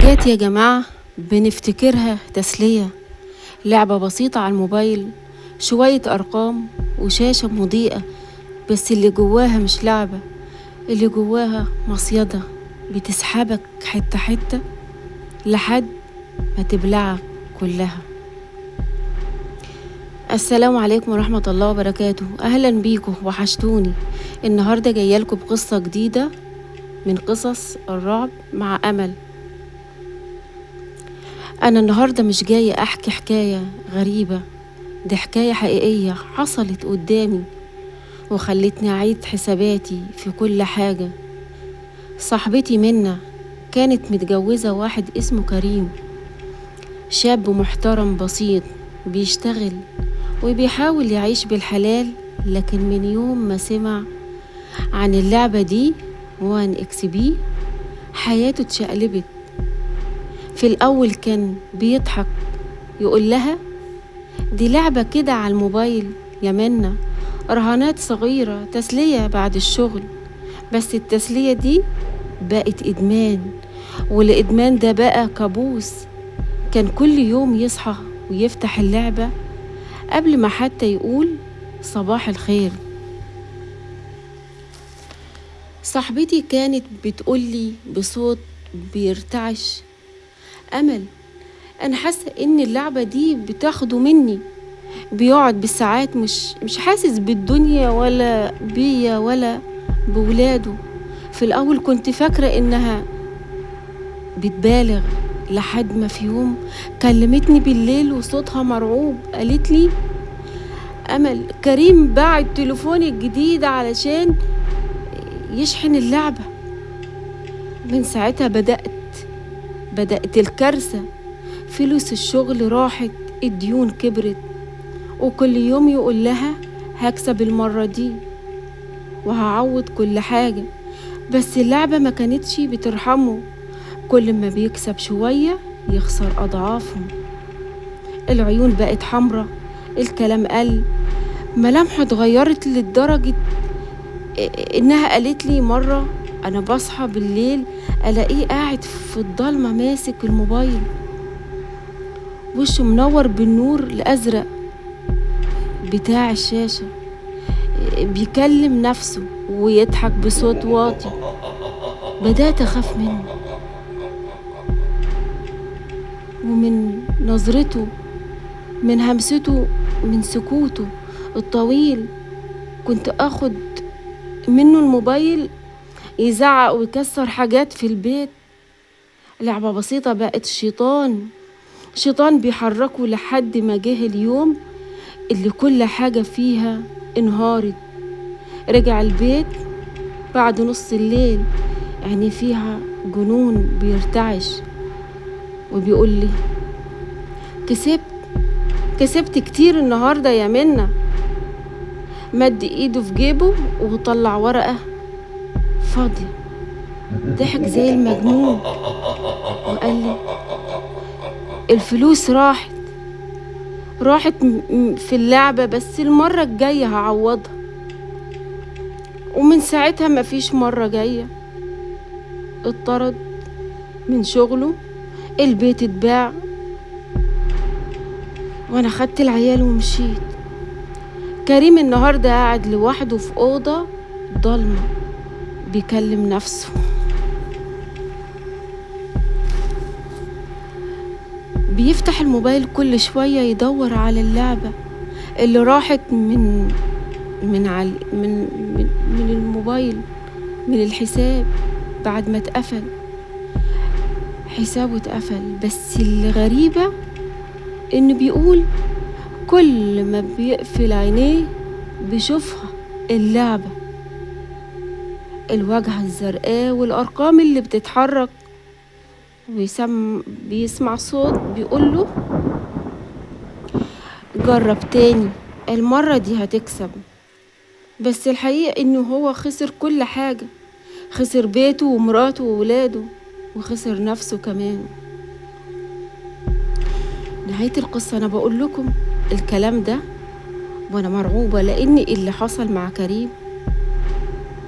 حاجات يا جماعة بنفتكرها تسلية. لعبة بسيطة على الموبايل، شوية أرقام وشاشة مضيئة، بس اللي جواها مش لعبة، اللي جواها مصيدة بتسحبك حتة حتة لحد ما تبلعك كلها. السلام عليكم ورحمة الله وبركاته. أهلا بيكم، وحشتوني. النهاردة جايالكم بقصة جديدة من قصص الرعب مع أمل. أنا النهاردة مش جاية أحكي حكاية غريبة، دي حكاية حقيقية حصلت قدامي وخلتني أعيد حساباتي في كل حاجة. صاحبتي منى كانت متجوزة واحد اسمه كريم، شاب محترم بسيط بيشتغل وبيحاول يعيش بالحلال، لكن من يوم ما سمع عن اللعبة دي وان اكس بي حياته اتشقلبت. في الأول كان بيضحك، يقول لها دي لعبة كده على الموبايل يا منى، رهانات صغيرة تسلية بعد الشغل. بس التسلية دي بقت إدمان، والإدمان ده بقى كابوس. كان كل يوم يصحى ويفتح اللعبة قبل ما حتى يقول صباح الخير. صاحبتي كانت بتقولي بصوت بيرتعش، أمل أنا حاسة إن اللعبة دي بتاخده مني. بيقعد بالساعات مش حاسس بالدنيا ولا بيا ولا بولاده. في الأول كنت فاكرة إنها بتبالغ، لحد ما في يوم كلمتني بالليل وصوتها مرعوب، قالت لي أمل كريم باع التليفون الجديد علشان يشحن اللعبة. من ساعتها بدأت الكارثة. فلوس الشغل راحت، الديون كبرت، وكل يوم يقول لها هكسب المرة دي وهعوض كل حاجة. بس اللعبة ما كانتش بترحمه، كل ما بيكسب شوية يخسر أضعافهم. العيون بقت حمرة، الكلام قل، ملامحه اتغيرت لدرجة إنها قالت لي مرة أنا بصحى بالليل ألاقيه قاعد في الضلمة ماسك الموبايل، وشه منور بالنور الأزرق بتاع الشاشة، بيكلم نفسه ويضحك بصوت واطي. بدأت أخاف منه ومن نظرته، من همسته، من سكوته الطويل. كنت أخد منه الموبايل يزعق ويكسر حاجات في البيت. لعبة بسيطة بقت شيطان بيحركه، لحد ما جه اليوم اللي كل حاجة فيها انهارت. رجع البيت بعد نص الليل، يعني فيها جنون بيرتعش، وبيقول لي كسبت كتير النهاردة يا منى. مد ايده في جيبه وطلع ورقة فاضية، ضحك زي المجنون وقال لي الفلوس راحت في اللعبة، بس المرة الجاية هعوضها. ومن ساعتها مفيش مرة جاية. اتطرد من شغله، البيت اتباع، وانا خدت العيال ومشيت. كريم النهاردة قاعد لوحده في أوضة ضلمة بيكلم نفسه. بيفتح الموبايل كل شوية يدور على اللعبة اللي راحت من الموبايل، من الحساب بعد ما اتقفل. حسابه اتقفل، بس الغريبة انه بيقول كل ما بيقفل عينيه بيشوفها اللعبة، الواجهة الزرقاء والأرقام اللي بتتحرك، بيسمع صوت بيقوله جرب تاني، المرة دي هتكسب. بس الحقيقة انه هو خسر كل حاجة، خسر بيته ومراته وولاده، وخسر نفسه كمان. نهاية القصة أنا بقول لكم الكلام ده وأنا مرعوبة، لأن اللي حصل مع كريم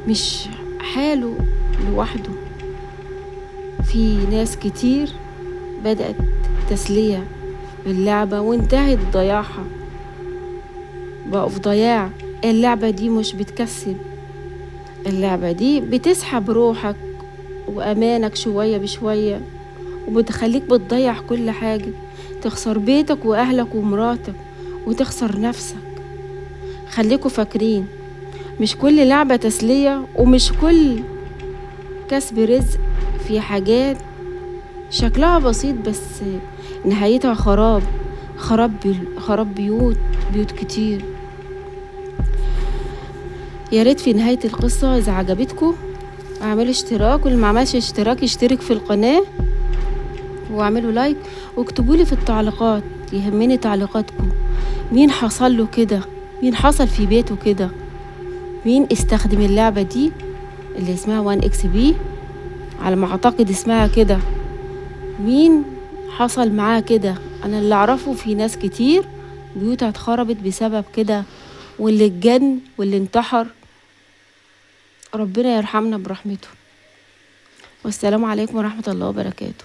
مش حاله لوحده، في ناس كتير بدأت تسلية باللعبة وانتهت ضياعها، بقوا في ضياع. اللعبة دي مش بتكسب، اللعبة دي بتسحب روحك وأمانك شوية بشوية، وبتخليك بتضيع كل حاجة، تخسر بيتك وأهلك ومراتك وتخسر نفسك. خليكوا فاكرين، مش كل لعبة تسلية، ومش كل كسب رزق. في حاجات شكلها بسيط بس نهايتها خراب، خراب بيوت كتير. يا ريت في نهاية القصة إذا عجبتكم اعملوا اشتراك، واللي ما عملش اشتراك يشترك في القناة واعملوا لايك، واكتبوا لي في التعليقات، يهمني تعليقاتكم. مين حصل له كده؟ مين حصل في بيته كده؟ مين استخدم اللعبة دي اللي اسمها 1xb على ما اعتقد اسمها كده؟ مين حصل معاه كده؟ انا اللي اعرفه في ناس كتير بيوتها اتخربت بسبب كده، واللي اتجن واللي انتحر. ربنا يرحمنا برحمته. والسلام عليكم ورحمة الله وبركاته.